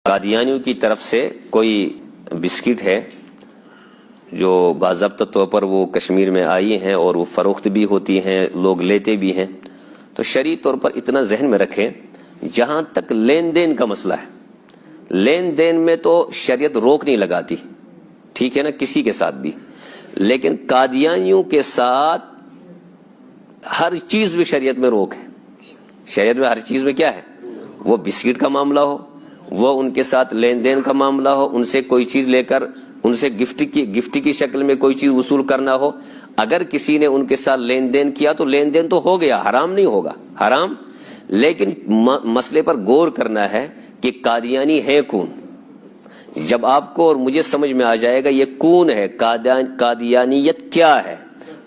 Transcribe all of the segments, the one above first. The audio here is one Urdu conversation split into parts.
قادیانیوں کی طرف سے کوئی بسکٹ ہے جو باضابطہ طور پر وہ کشمیر میں آئی ہیں اور وہ فروخت بھی ہوتی ہیں، لوگ لیتے بھی ہیں، تو شرعی طور پر اتنا ذہن میں رکھیں، جہاں تک لین دین کا مسئلہ ہے، لین دین میں تو شریعت روک نہیں لگاتی، ٹھیک ہے نا، کسی کے ساتھ بھی، لیکن قادیانیوں کے ساتھ ہر چیز میں شریعت میں روک ہے۔ شریعت میں ہر چیز میں کیا ہے؟ وہ بسکٹ کا معاملہ ہو، وہ ان کے ساتھ لین دین کا معاملہ ہو، ان سے کوئی چیز لے کر ان سے گفٹ کی شکل میں کوئی چیز وصول کرنا ہو، اگر کسی نے ان کے ساتھ لین دین کیا تو لین دین تو ہو گیا، حرام نہیں ہوگا، حرام، لیکن مسئلے پر غور کرنا ہے کہ قادیانی ہے کون۔ جب آپ کو اور مجھے سمجھ میں آ جائے گا یہ کون ہے، قادیانیت کیا ہے،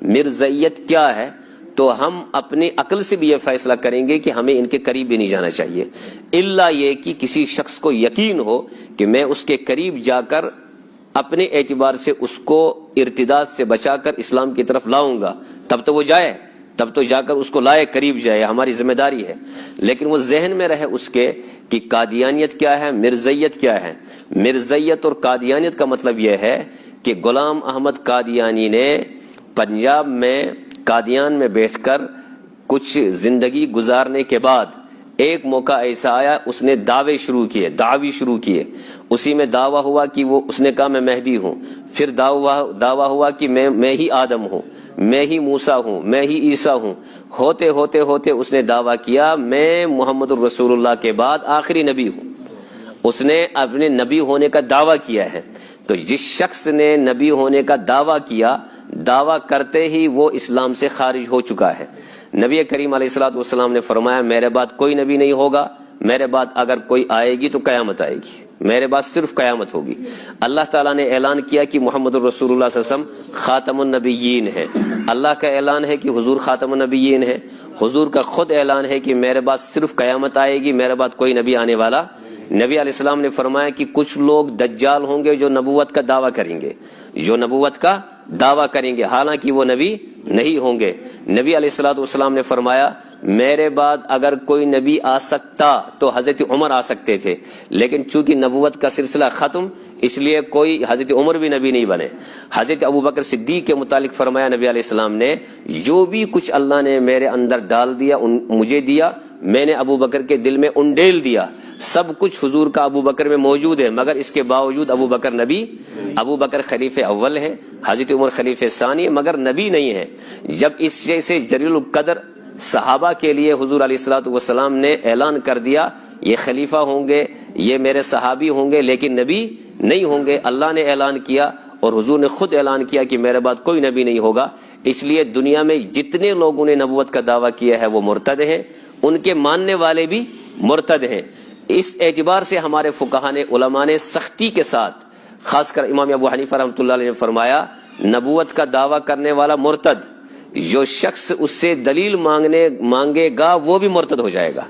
مرزائیت کیا ہے، تو ہم اپنی عقل سے بھی یہ فیصلہ کریں گے کہ ہمیں ان کے قریب بھی نہیں جانا چاہیے، الا یہ کہ کسی شخص کو یقین ہو کہ میں اس کے قریب جا کر اپنے اعتبار سے اس کو ارتداد سے بچا کر اسلام کی طرف لاؤں گا، تب تو وہ جائے، تب تو جا کر اس کو لائے، قریب جائے، ہماری ذمہ داری ہے، لیکن وہ ذہن میں رہے اس کے کہ قادیانیت کیا ہے، مرزائیت کیا ہے۔ مرزائیت اور قادیانیت کا مطلب یہ ہے کہ غلام احمد قادیانی نے پنجاب میں قادیان میں بیٹھ کر کچھ زندگی گزارنے کے بعد ایک موقع ایسا آیا، اس نے دعوی شروع کیے، اسی میں دعویٰ ہوا کہ وہ، اس نے کہا میں مہدی ہوں، پھر دعویٰ ہوا کہ میں ہی آدم ہوں، میں ہی موسیٰ ہوں، میں ہی عیسیٰ ہوں، ہوتے ہوتے اس نے دعویٰ کیا میں محمد الرسول اللہ کے بعد آخری نبی ہوں، اس نے اپنے نبی ہونے کا دعویٰ کیا ہے۔ تو جس شخص نے نبی ہونے کا دعویٰ کیا، دعویٰ کرتے ہی وہ اسلام سے خارج ہو چکا ہے۔ نبی کریم علیہ الصلوۃ والسلام نے فرمایا میرے بعد کوئی نبی نہیں ہوگا، میرے بعد اگر کوئی آئے گی تو قیامت آئے گی، میرے بعد صرف قیامت ہوگی۔ اللہ تعالیٰ نے اعلان کیا کہ محمد الرسول اللہ صلی اللہ علیہ وسلم خاتم النبیین ہے، اللہ کا اعلان ہے کہ حضور خاتم النبیین ہے، حضور کا خود اعلان ہے کہ میرے بعد صرف قیامت آئے گی، میرے بعد کوئی نبی آنے والا۔ نبی علیہ السلام نے فرمایا کہ کچھ لوگ دجال ہوں گے جو نبوت کا دعویٰ کریں گے، حالانکہ وہ نبی نہیں ہوں گے۔ نبی علیہ الصلوۃ والسلام نے فرمایا میرے بعد اگر کوئی نبی آ سکتا تو حضرت عمر آ سکتے تھے، لیکن چونکہ نبوت کا سلسلہ ختم، اس لیے کوئی حضرت عمر بھی نبی نہیں بنے۔ حضرت ابوبکر صدیق کے متعلق فرمایا نبی علیہ السلام نے جو بھی کچھ اللہ نے میرے اندر ڈال دیا، مجھے دیا، میں نے ابوبکر کے دل میں انڈیل دیا، سب کچھ حضور کا ابوبکر میں موجود ہے، مگر اس کے باوجود ابوبکر خلیفہ اول ہے، حضرت عمر خلیفہ ثانی، مگر نبی نہیں ہے۔ جب اس جیسے جلیل القدر صحابہ کے لیے حضور علیہ الصلوۃ والسلام نے اعلان کر دیا یہ خلیفہ ہوں گے، یہ میرے صحابی ہوں گے، لیکن نبی نہیں ہوں گے، اللہ نے اعلان کیا اور حضور نے خود اعلان کیا کہ میرے بعد کوئی نبی نہیں ہوگا، اس لیے دنیا میں جتنے لوگوں نے نبوت کا دعویٰ کیا ہے وہ مرتد ہیں، ان کے ماننے والے بھی مرتد ہیں۔ اس اعتبار سے ہمارے فقہاء نے، علماء نے سختی کے ساتھ، خاص کر امام ابو حنیفہ رحمۃ اللہ علیہ نے فرمایا نبوت کا دعویٰ کرنے والا مرتد، جو شخص اس سے دلیل مانگے گا وہ بھی مرتد ہو جائے گا،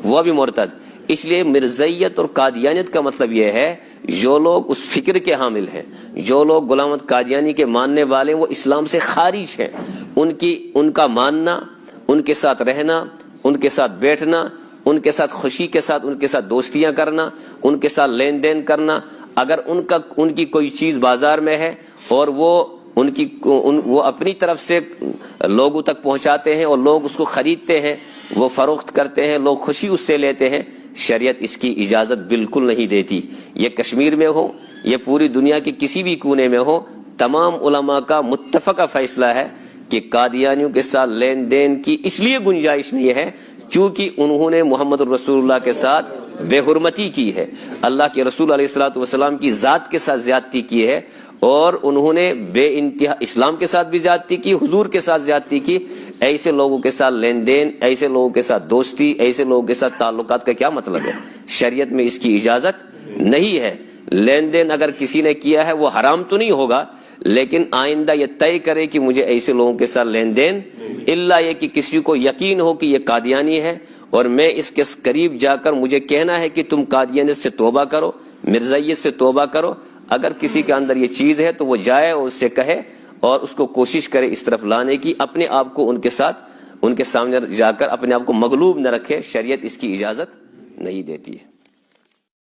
وہ بھی مرتد۔ اس لیے مرزائیت اور قادیانیت کا مطلب یہ ہے جو لوگ اس فکر کے حامل ہیں، جو لوگ غلام احمد قادیانی کے ماننے والے وہ اسلام سے خارج ہیں، ان کا ماننا، ان کے ساتھ رہنا، ان کے ساتھ بیٹھنا، ان کے ساتھ خوشی کے ساتھ ان کے ساتھ دوستیاں کرنا، ان کے ساتھ لین دین کرنا، اگر ان کی کوئی چیز بازار میں ہے اور وہ اپنی طرف سے لوگوں تک پہنچاتے ہیں اور لوگ اس کو خریدتے ہیں، وہ فروخت کرتے ہیں، لوگ خوشی اس سے لیتے ہیں، شریعت اس کی اجازت بالکل نہیں دیتی۔ یہ کشمیر میں ہو، یہ پوری دنیا کے کسی بھی کونے میں ہو، تمام علماء کا متفقہ فیصلہ ہے کہ قادیانیوں کے ساتھ لین دین کی اس لیے گنجائش نہیں ہے چونکہ انہوں نے محمد الرسول اللہ کے ساتھ بے حرمتی کی ہے، اللہ کے رسول علیہ الصلوۃ والسلام کی ذات کے ساتھ زیادتی کی ہے، اور انہوں نے بے انتہا اسلام کے ساتھ بھی زیادتی کی، حضور کے ساتھ زیادتی کی۔ ایسے لوگوں کے ساتھ لین دین، ایسے لوگوں کے ساتھ دوستی، ایسے لوگوں کے ساتھ تعلقات کا کیا مطلب ہے؟ شریعت میں اس کی اجازت نہیں ہے۔ لین دین اگر کسی نے کیا ہے وہ حرام تو نہیں ہوگا، لیکن آئندہ یہ طے کرے کہ مجھے ایسے لوگوں کے ساتھ لین دین، الا یہ کہ کسی کو یقین ہو کہ یہ قادیانی ہے اور میں اس کے قریب جا کر مجھے کہنا ہے کہ تم قادیانیت سے توبہ کرو، مرزائیت سے توبہ کرو، اگر کسی کے اندر یہ چیز ہے تو وہ جائے اور اس سے کہے اور اس کو کوشش کرے اس طرف لانے کی، اپنے آپ کو ان کے سامنے جا کر اپنے آپ کو مغلوب نہ رکھے، شریعت اس کی اجازت نہیں دیتی ہے۔